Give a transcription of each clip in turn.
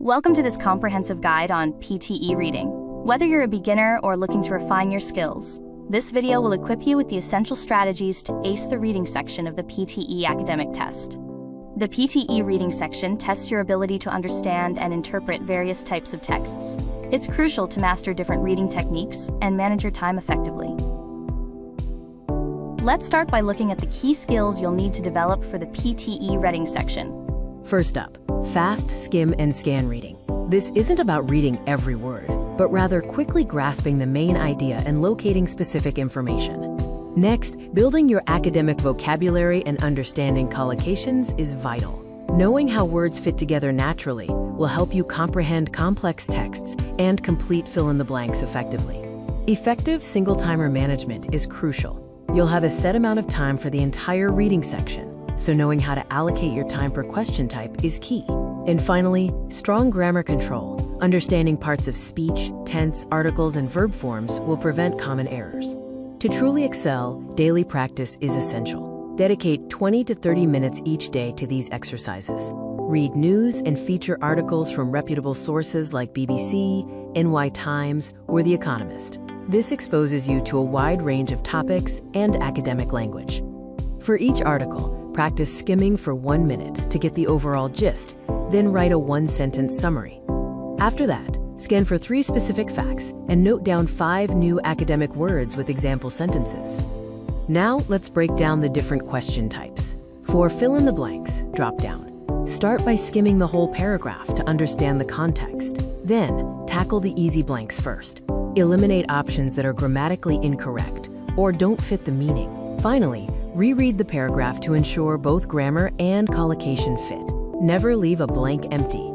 Welcome to this comprehensive guide on PTE Reading. Whether you're a beginner or looking to refine your skills, this video will equip you with the essential strategies to ace the reading section of the PTE Academic Test. The PTE Reading section tests your ability to understand and interpret various types of texts. It's crucial to master different reading techniques and manage your time effectively. Let's start by looking at the key skills you'll need to develop for the PTE Reading section. First up, fast skim and scan reading. This isn't about reading every word, but rather quickly grasping the main idea and locating specific information. Next, building your academic vocabulary and understanding collocations is vital. Knowing how words fit together naturally will help you comprehend complex texts and complete fill-in-the-blanks effectively. Effective single-timer management is crucial. You'll have a set amount of time for the entire reading section, so knowing how to allocate your time per question type is key. And finally, strong grammar control. Understanding parts of speech, tense, articles, and verb forms will prevent common errors. To truly excel, daily practice is essential. Dedicate 20 to 30 minutes each day to these exercises. Read news and feature articles from reputable sources like BBC, NY Times, or The Economist. This exposes you to a wide range of topics and academic language. For each article, practice skimming for 1 minute to get the overall gist, then write a one-sentence summary. After that, scan for 3 specific facts and note down 5 new academic words with example sentences. Now, let's break down the different question types. For fill-in-the-blanks, Dropdown. Start by skimming the whole paragraph to understand the context. Then, tackle the easy blanks first. Eliminate options that are grammatically incorrect or don't fit the meaning. Finally, reread the paragraph to ensure both grammar and collocation fit. Never leave a blank empty.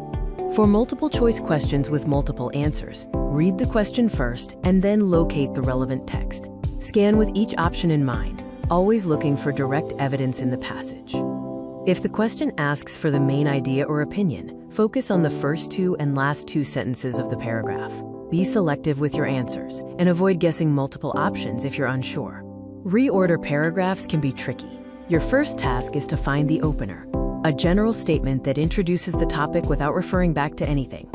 For multiple choice questions with multiple answers, read the question first and then locate the relevant text. Scan with each option in mind, always looking for direct evidence in the passage. If the question asks for the main idea or opinion, focus on the first 2 and last 2 sentences of the paragraph. Be selective with your answers and avoid guessing multiple options if you're unsure. Reorder paragraphs can be tricky. Your first task is to find the opener, a general statement that introduces the topic without referring back to anything.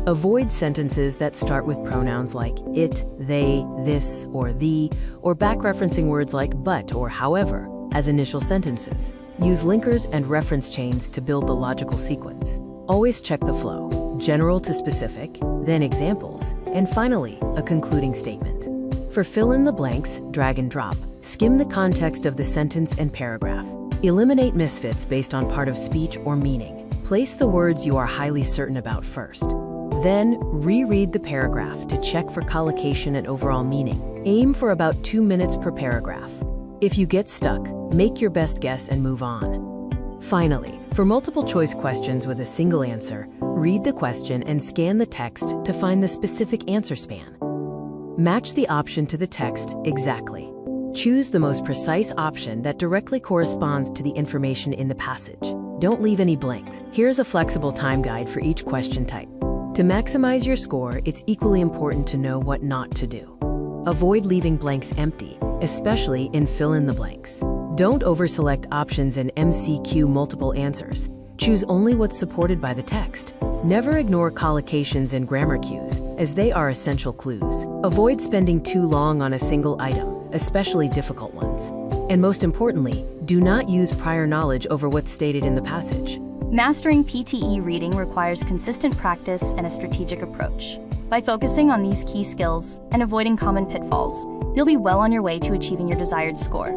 Avoid sentences that start with pronouns like it, they, this, or thee, or back-referencing words like but or however as initial sentences. Use linkers and reference chains to build the logical sequence. Always check the flow, general to specific, then examples, and finally, a concluding statement. For fill-in-the-blanks, drag and drop. Skim the context of the sentence and paragraph. Eliminate misfits based on part of speech or meaning. Place the words you are highly certain about first. Then, reread the paragraph to check for collocation and overall meaning. Aim for about 2 minutes per paragraph. If you get stuck, make your best guess and move on. Finally, for multiple choice questions with a single answer, read the question and scan the text to find the specific answer span. Match the option to the text exactly. Choose the most precise option that directly corresponds to the information in the passage. Don't leave any blanks. Here's a flexible time guide for each question type. To maximize your score, it's equally important to know what not to do. Avoid leaving blanks empty, especially in fill-in-the-blanks. Don't overselect options in MCQ multiple answers. Choose only what's supported by the text. Never ignore collocations and grammar cues, as they are essential clues. Avoid spending too long on a single item, especially difficult ones. And most importantly, do not use prior knowledge over what's stated in the passage. Mastering PTE reading requires consistent practice and a strategic approach. By focusing on these key skills and avoiding common pitfalls, you'll be well on your way to achieving your desired score.